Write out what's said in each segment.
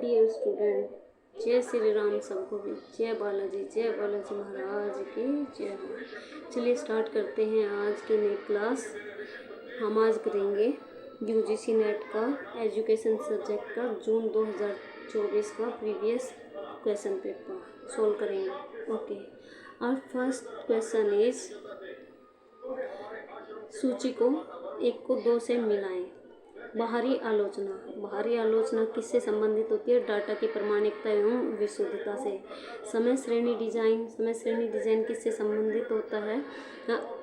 Dear student, जय श्री राम सबको भी, जय बालाजी महाराज की जय हो। चलिए स्टार्ट करते हैं आज की नई क्लास। हम आज करेंगे यूजीसी नेट का एजुकेशन सब्जेक्ट का जून 2024 का प्रीवियस क्वेश्चन पेपर सोल्व करेंगे। ओके, और फर्स्ट क्वेश्चन इज सूची को 1 को 2 से मिलाएं। बाहरी आलोचना किससे संबंधित होती है? डाटा की प्रामाणिकता एवं विशुद्धता से। समय श्रेणी डिजाइन किससे संबंधित होता है?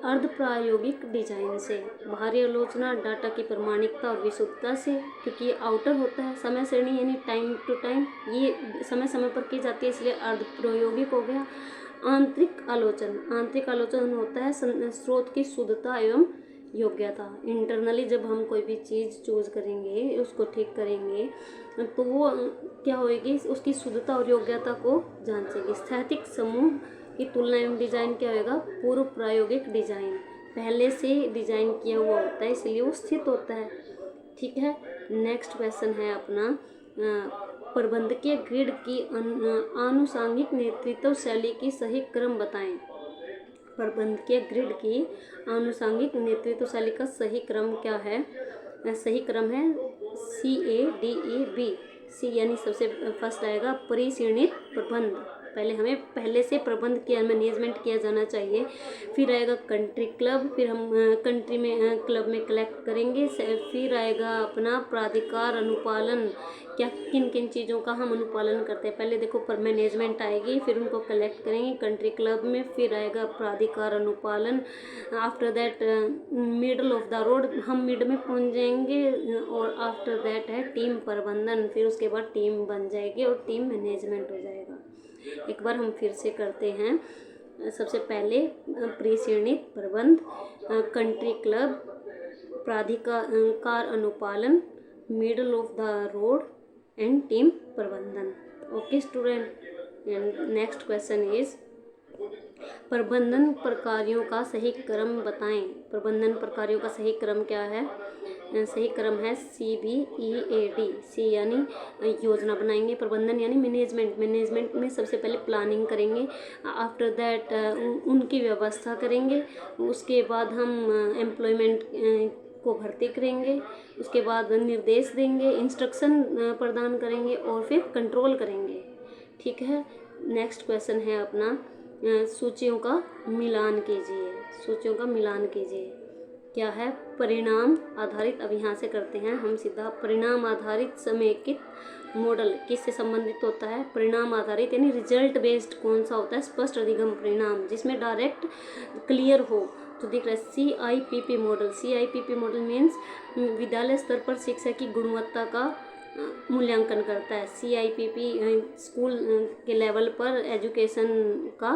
अर्ध प्रायोगिक डिजाइन से। बाहरी आलोचना डाटा की प्रामाणिकता और विशुद्धता से, क्योंकि ये आउटर होता है। समय श्रेणी यानी टाइम टू टाइम, ये समय समय पर की जाती है, इसलिए अर्ध प्रायोगिक हो गया। आंतरिक आलोचना होता है स्रोत की शुद्धता एवं योग्यता। इंटरनली जब हम कोई भी चीज़ चूज करेंगे, उसको ठीक करेंगे, तो वो क्या होएगी, उसकी शुद्धता और योग्यता को जांचेगी। स्थैतिक समूह की तुलना एवं डिजाइन क्या होगा? पूर्व प्रायोगिक डिजाइन, पहले से डिजाइन किया हुआ होता है, इसलिए वो स्थित होता है। ठीक है, नेक्स्ट क्वेश्चन है अपना प्रबंधकीय ग्रिड की आनुषंगिक नेतृत्व शैली की सही क्रम बताएं। प्रबंधकीय ग्रिड की आनुषंगिक नेतृत्व शैली का सही क्रम क्या है? सही क्रम है CADEB। सी यानी सबसे फर्स्ट आएगा परिशीर्णित प्रबंध। पहले से प्रबंध किया, मैनेजमेंट किया जाना चाहिए। फिर आएगा कंट्री क्लब, फिर हम कंट्री में क्लब में कलेक्ट करेंगे। फिर आएगा अपना प्राधिकार अनुपालन, क्या किन किन चीज़ों का हम अनुपालन करते हैं। पहले देखो पर मैनेजमेंट आएगी, फिर उनको कलेक्ट करेंगे कंट्री क्लब में, फिर आएगा प्राधिकार अनुपालन। After that middle of the road, हम मिड में पहुंच जाएंगे, और आफ्टर दैट है टीम प्रबंधन। फिर उसके बाद टीम बन जाएगी और टीम मैनेजमेंट हो जाएगा। एक बार हम फिर से करते हैं। सबसे पहले परिशीर्णित प्रबंध, कंट्री क्लब, प्राधिकार अनुपालन, middle of the road and team प्रबंधन। Okay student, next question is प्रबंधन प्रकारों का सही क्रम बताएं। प्रबंधन प्रकारों का सही क्रम क्या है? सही क्रम है CBEAD। सी यानी योजना बनाएंगे, प्रबंधन यानी मैनेजमेंट में सबसे पहले प्लानिंग करेंगे, आफ्टर दैट उनकी व्यवस्था करेंगे, उसके बाद हम एम्प्लॉयमेंट को भर्ती करेंगे, उसके बाद निर्देश देंगे, इंस्ट्रक्शन प्रदान करेंगे, और फिर कंट्रोल करेंगे। ठीक है, नेक्स्ट क्वेश्चन है अपना सूचियों का मिलान कीजिए। क्या है? परिणाम आधारित। अब यहाँ से करते हैं हम सीधा। परिणाम आधारित समेकित मॉडल किससे संबंधित होता है? परिणाम आधारित यानी रिजल्ट बेस्ड कौन सा होता है? स्पष्ट अधिगम परिणाम, जिसमें डायरेक्ट क्लियर हो। तो देख रहे CIPP मॉडल मीन्स विद्यालय स्तर पर शिक्षा की गुणवत्ता का मूल्यांकन करता है। CIPP स्कूल के लेवल पर एजुकेशन का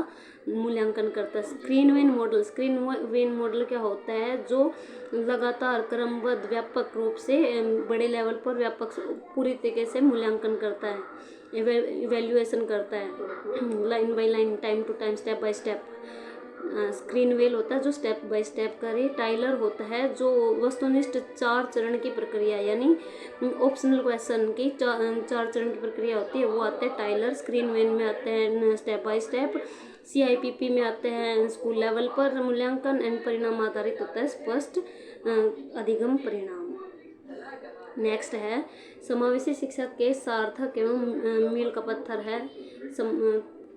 मूल्यांकन करता है। स्क्रीन वेन मॉडल क्या होता है? जो लगातार क्रमबद्ध व्यापक रूप से बड़े लेवल पर व्यापक पूरी तरीके से मूल्यांकन करता है, इवेल्युएशन करता है, line by line, time to time, step by step. Screen well होता है जो स्टेप बाय स्टेप करे। टाइलर होता है जो वस्तुनिष्ठ 4 चरण की प्रक्रिया, यानी ऑप्शनल क्वेश्चन की 4 चरण की प्रक्रिया होती है, वो आते हैं टाइलर। स्क्रीन वेल में आते हैं स्टेप बाय स्टेप, CIPP में आते हैं स्कूल लेवल पर मूल्यांकन, एंड परिणाम आधारित होता है स्पष्ट अधिगम परिणाम। नेक्स्ट है समावेशी शिक्षा के सार्थक एवं मील का पत्थर है।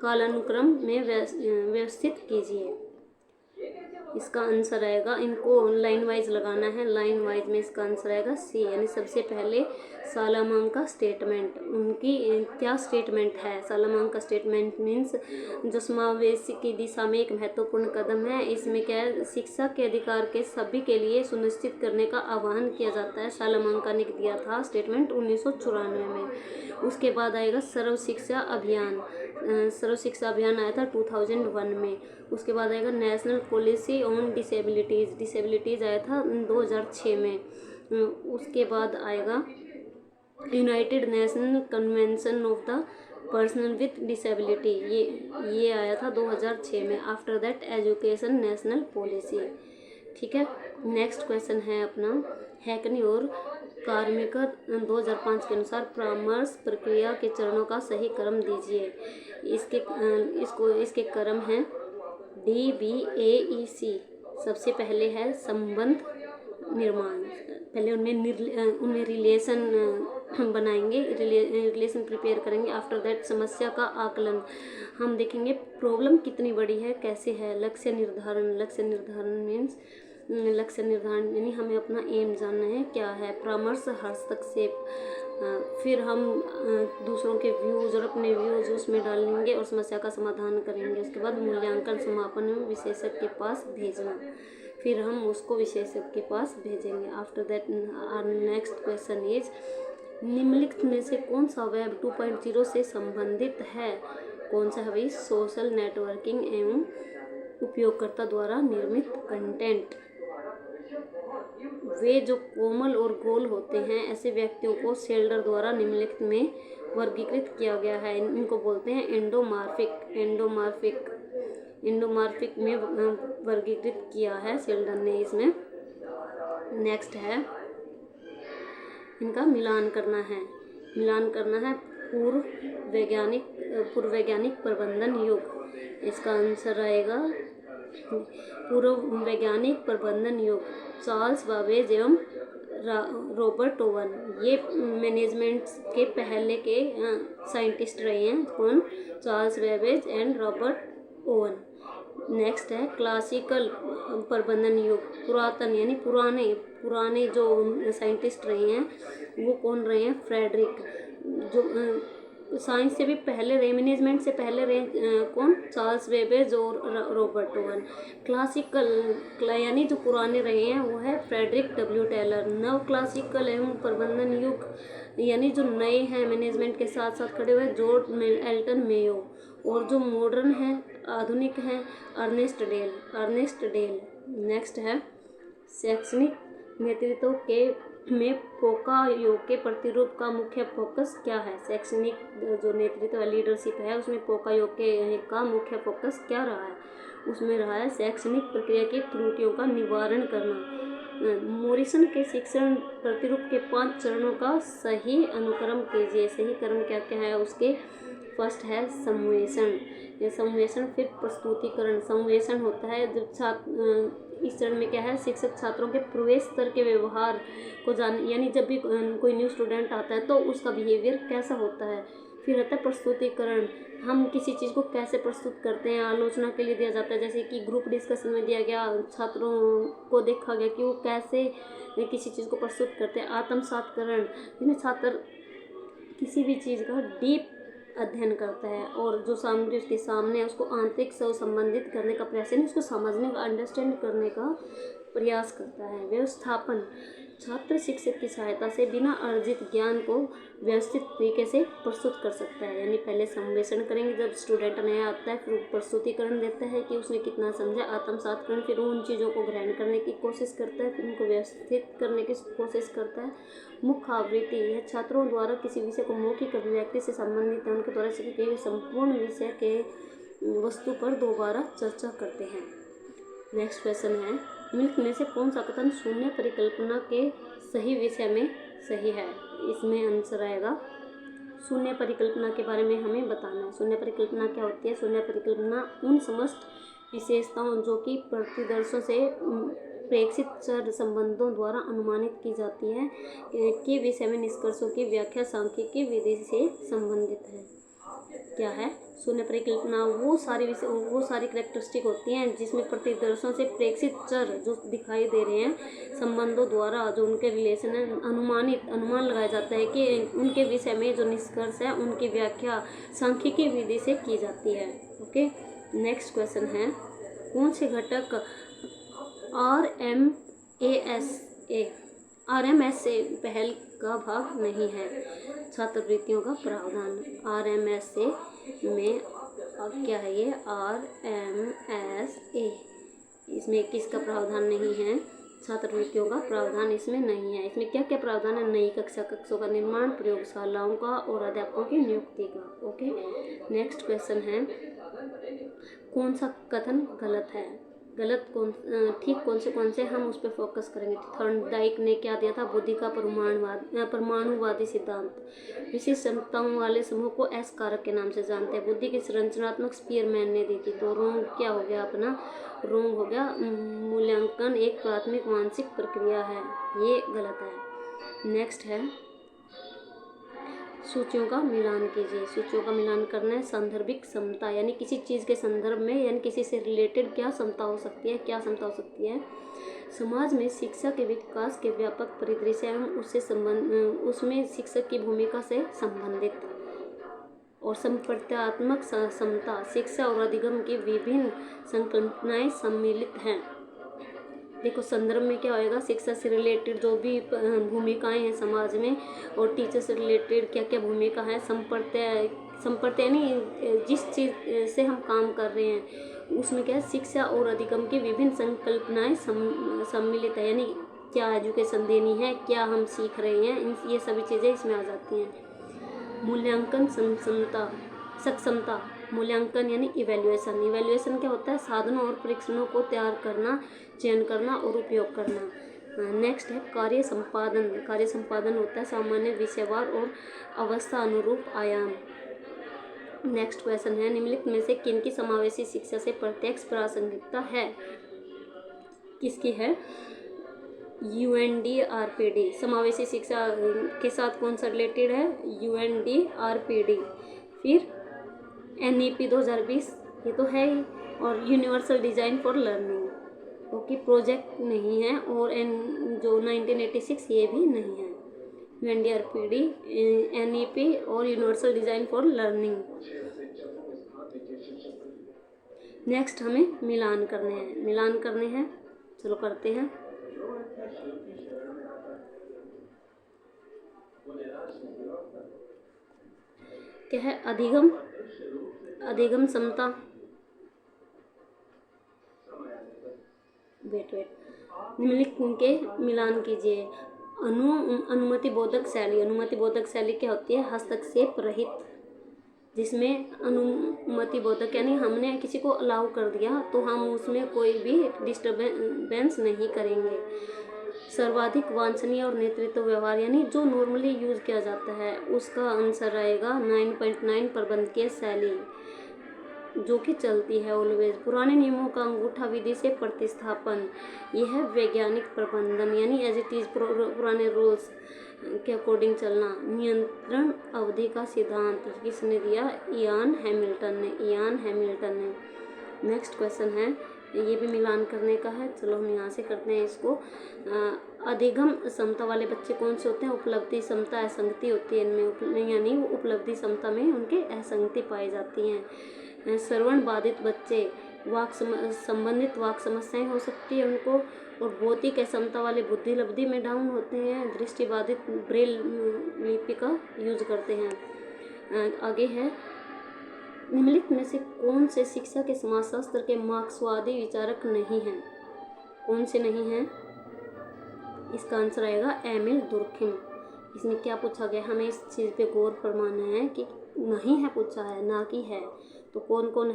कालानुक्रम में व्यवस्थित कीजिए। इसका आंसर आएगा, इनको लाइन वाइज लगाना है, लाइन वाइज में इसका आंसर आएगा C, यानी सबसे पहले सालामांका स्टेटमेंट। उनकी क्या स्टेटमेंट है? सालामांका स्टेटमेंट मीन्स जो समावेशी की दिशा में एक महत्वपूर्ण कदम है। इसमें क्या है? शिक्षा के अधिकार के सभी के लिए सुनिश्चित करने का आह्वान किया जाता है। सालामांका ने दिया था स्टेटमेंट 1994 में। उसके बाद आएगा सर्व शिक्षा अभियान आया था 2001 में। उसके बाद आएगा नेशनल पॉलिसी ऑन डिसेबिलिटीज़ आया था 2006 में। उसके बाद आएगा United national convention of the person with disability, ये आया था 2006 में। After that education national policy. ठीक है, नेक्स्ट क्वेश्चन है अपना हैकनी और कार्मिकर 2005 के अनुसार परामर्श प्रक्रिया के चरणों का सही क्रम दीजिए। इसके क्रम हैं DBAEC। सबसे पहले है संबंध निर्माण। पहले उनमें रिलेशन बनाएंगे, रिलेशन प्रिपेयर करेंगे। आफ्टर दैट समस्या का आकलन। हम देखेंगे प्रॉब्लम कितनी बड़ी है, कैसे है। लक्ष्य निर्धारण मीन्स लक्ष्य निर्धारण यानी हमें अपना एम जानना है क्या है। परामर्श हस्तक्षेप, फिर हम दूसरों के व्यूज़ और अपने व्यूज़ उसमें डालेंगे और समस्या का समाधान करेंगे। उसके बाद मूल्यांकन समापन में विशेषज्ञ के पास भेजना, फिर हम उसको विशेषज्ञ के पास भेजेंगे। After that our next question is, निम्नलिखित में से कौन सा वेब 2.0 से संबंधित है? कौन सा है भाई? सोशल नेटवर्किंग एवं उपयोगकर्ता द्वारा निर्मित कंटेंट। वे जो कोमल और गोल होते हैं, ऐसे व्यक्तियों को सेल्डर द्वारा निम्नलिखित में वर्गीकृत किया गया है। इनको बोलते हैं एंडोमार्फिक में वर्गीकृत किया है सेल्डर ने इसमें। नेक्स्ट है, इनका मिलान करना है पूर्व वैज्ञानिक प्रबंधन युग। इसका आंसर आएगा पूर्व वैज्ञानिक प्रबंधन युग, चार्ल्स बाबेज एवं रॉबर्ट ओवन। ये मैनेजमेंट के पहले के साइंटिस्ट रहे हैं। कौन? Charles Babbage and Robert oven. Next है क्लासिकल प्रबंधन युग, पुरातन यानी पुराने जो साइंटिस्ट रहे हैं वो कौन रहे हैं? फ्रेडरिक, जो साइंस से भी पहले रहे, मैनेजमेंट से पहले रहे। कौन? चार्ल्स बेबेज और रॉबर्ट ओवन। क्लासिकल यानी जो पुराने रहे हैं वो है फ्रेडरिक W. टेलर। नव क्लासिकल एवं प्रबंधन युग यानी जो नए हैं, मैनेजमेंट के साथ साथ खड़े हुए, जॉर्ज एल्टन मेयो। और जो मॉडर्न है, आधुनिक है, अर्नेस्ट डेल। नेक्स्ट है शैक्षणिक नेतृत्व में पोका योग के प्रतिरूप का मुख्य फोकस क्या है? शैक्षणिक जो नेतृत्व लीडरशिप है उसमें पोका योग का मुख्य फोकस क्या रहा है? उसमें रहा है शैक्षणिक प्रक्रिया की त्रुटियों का निवारण करना। मॉरिसन के शिक्षण प्रतिरूप के 5 चरणों का सही अनुक्रम कीजिए। सही क्रम क्या क्या है उसके? फर्स्ट है संवेषण, फिर प्रस्तुतिकरण। संवेषण होता है जब इस चरण में क्या है, शिक्षक छात्रों के प्रवेश स्तर के व्यवहार को यानी जब भी कोई न्यू स्टूडेंट आता है तो उसका बिहेवियर कैसा होता है। फिर आता है प्रस्तुतिकरण, हम किसी चीज़ को कैसे प्रस्तुत करते हैं, आलोचना के लिए दिया जाता है। जैसे कि ग्रुप डिस्कशन में दिया गया, छात्रों को देखा गया कि वो कैसे किसी चीज़ को प्रस्तुत करते हैं। आत्मसातकरण, जिसमें छात्र किसी भी चीज़ का डीप अध्ययन करता है और जो सामग्री उसके सामने है उसको आंतरिक से संबंधित करने का प्रयास, यानी उसको समझने का, अंडरस्टैंड करने का प्रयास करता है। व्यवस्थापन, छात्र शिक्षक की सहायता से बिना अर्जित ज्ञान को व्यवस्थित तरीके से प्रस्तुत कर सकता है। यानी पहले संवेषण करेंगे जब स्टूडेंट नया आता है, फिर प्रस्तुतिकरण देता है कि उसने कितना समझा। आत्मसातकरण, फिर उन चीज़ों को ग्रहण करने की कोशिश करता है, फिर उनको व्यवस्थित करने की कोशिश करता है। मुख्य आवृत्ति, यह छात्रों द्वारा किसी विषय को मौखिक अभिव्यक्ति से संबंधित है, उनके द्वारा सीखे गए संपूर्ण विषय के वस्तु पर दोबारा चर्चा करते हैं। नेक्स्ट क्वेश्चन है, निम्नलिखित में से कौन सा कथन शून्य परिकल्पना के सही विषय में सही है? इसमें आंसर आएगा शून्य परिकल्पना के बारे में हमें बताना है। शून्य परिकल्पना क्या होती है? शून्य परिकल्पना उन समस्त विशेषताओं जो कि प्रतिदर्शों से प्रेक्षित चर संबंधों द्वारा अनुमानित की जाती है के विषय में निष्कर्षों की व्याख्या सांख्यिकी विधि से संबंधित है। क्या है? शून्य परिकल्पना वो सारी करैक्टरिस्टिक होती हैं जिसमें प्रतिदर्शों से प्रेक्षित चर जो दिखाई दे रहे हैं संबंधों द्वारा जो उनके रिलेशन है अनुमान लगाया जाता है कि उनके विषय में जो निष्कर्ष है उनकी व्याख्या सांख्यिकी विधि से की जाती है। ओके, नेक्स्ट क्वेश्चन है, कौन से घटक RMSA पहल का भाग नहीं है? छात्रवृत्तियों का प्रावधान RMSA में क्या है? ये RMSA इसमें किसका प्रावधान नहीं है? छात्रवृत्तियों का प्रावधान इसमें नहीं है। इसमें क्या क्या प्रावधान है? नई कक्षों का निर्माण, प्रयोगशालाओं का और अध्यापकों की नियुक्ति का। ओके, नेक्स्ट क्वेश्चन है, कौन सा कथन गलत है? ठीक कौन से हम उस पर फोकस करेंगे। थॉर्नडाइक ने क्या दिया था, बुद्धि का परमाणुवादी सिद्धांत। विशिष्ट क्षमताओं वाले समूह को एस कारक के नाम से जानते हैं। बुद्धि की संरचनात्मक स्पीयरमैन ने दी थी। तो रोंग क्या हो गया अपना, रोंग हो गया। मूल्यांकन एक प्राथमिक मानसिक प्रक्रिया है, ये गलत है। नेक्स्ट है सूचियों का मिलान कीजिए। सूचियों का मिलान करना है। सांदर्भिक समता यानी किसी चीज़ के संदर्भ में यानी किसी से रिलेटेड क्या समता हो सकती है, क्या समता हो सकती है। समाज में शिक्षा के विकास के व्यापक परिदृश्य एवं उसमें शिक्षक की भूमिका से संबंधित और संप्रत्यात्मक समता, शिक्षा और अधिगम की विभिन्न संकल्पनाएं सम्मिलित हैं। देखो संदर्भ में क्या होएगा, शिक्षा से रिलेटेड जो भी भूमिकाएं हैं समाज में और टीचर से रिलेटेड क्या क्या भूमिका है। संप्रत्य यानी जिस चीज़ से हम काम कर रहे हैं उसमें क्या है, शिक्षा और अधिगम की विभिन्न संकल्पनाएं सम्मिलित है। यानी क्या एजुकेशन देनी है, क्या हम सीख रहे हैं, ये सभी चीज़ें इसमें आ जाती हैं। मूल्यांकन सक्षमता। मूल्यांकन यानी इवैल्यूएशन क्या होता है, साधनों और परीक्षणों को तैयार करना, चयन करना और उपयोग करना। नेक्स्ट है कार्य संपादन होता है सामान्य, विषयवार और अवस्था अनुरूप आयाम। नेक्स्ट क्वेश्चन है निम्नलिखित में से किनकी समावेशी शिक्षा से प्रत्यक्ष प्रासंगिकता है। किसकी है, UNDRPD। समावेशी शिक्षा के साथ कौन सा रिलेटेड है, UNDRPD। फिर NEP 2020 ये तो है ही, और universal design for learning okay project नहीं है, और जो 1986 ये भी नहीं है। UNDRPD, NEP और universal design for learning. Next हमें मिलान करने हैं, चलो करते हैं। क्या है, अधिगम समता। वेट निम्नलिखित के मिलान कीजिए। अनुमति बोधक शैली क्या होती है, हस्तक्षेप रहित, जिसमें अनुमति बोधक यानी हमने किसी को अलाउ कर दिया तो हम उसमें कोई भी डिस्टर्बेंस नहीं करेंगे। सर्वाधिक वांछनीय और नेतृत्व व्यवहार यानी जो नॉर्मली यूज किया जाता है उसका आंसर आएगा 9.9 प्रबंधकीय शैली, जो कि चलती है ऑलवेज। पुराने नियमों का अंगूठा विधि से प्रतिस्थापन, यह है वैज्ञानिक प्रबंधन यानी एज इट इज पुराने रूल्स के अकॉर्डिंग चलना। नियंत्रण अवधि का सिद्धांत किसने दिया, इयान हैमिल्टन ने। नेक्स्ट क्वेश्चन है, ये भी मिलान करने का है, चलो हम यहाँ से करते हैं इसको। अधिगम क्षमता वाले बच्चे कौन से होते हैं, उपलब्धि क्षमता असंगति होती है इनमें, यानी उपलब्धि क्षमता में उनके असंगति पाई जाती हैं। श्रवण बाधित बच्चे संबंधित वाक समस्याएं हो सकती है उनको, और भौतिक क्षमता वाले बुद्धि लब्धि में डाउन होते हैं। दृष्टिबाधित ब्रेल लिपि का यूज करते हैं। आगे है, निम्नलिखित में से कौन से शिक्षा के समाजशास्त्र के मार्क्सवादी विचारक नहीं हैं, कौन से नहीं हैं। इसका आंसर आएगा एमिल दुर्खिम। इसमें क्या पूछा गया, हमें इस चीज़ पे गौर फरमाना है कि नहीं है पूछा है ना कि है। तो कौन कौन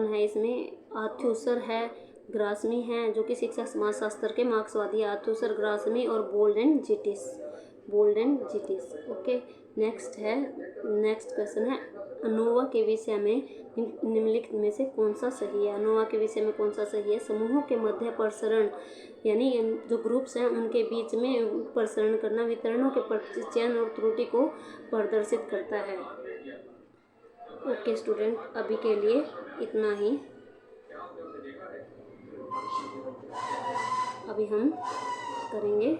है इसमें, आर्थ्यूसर है, ग्रासमी है जो कि शिक्षा समाजशास्त्र के मार्क्सवादी, आर्थ्यूसर, ग्रासमी और बोल्ड एंड जिटिस। ओके नेक्स्ट क्वेश्चन है, अनोवा के विषय में निम्नलिखित में से कौन सा सही है। अनोवा के विषय में कौन सा सही है, समूहों के मध्य प्रसरण यानी जो ग्रुप्स हैं उनके बीच में प्रसरण करना, वितरणों के परिचयन और त्रुटि को प्रदर्शित करता है। ओके स्टूडेंट, अभी के लिए इतना ही। अभी हम करेंगे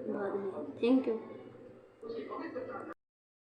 बाद में। Thank you.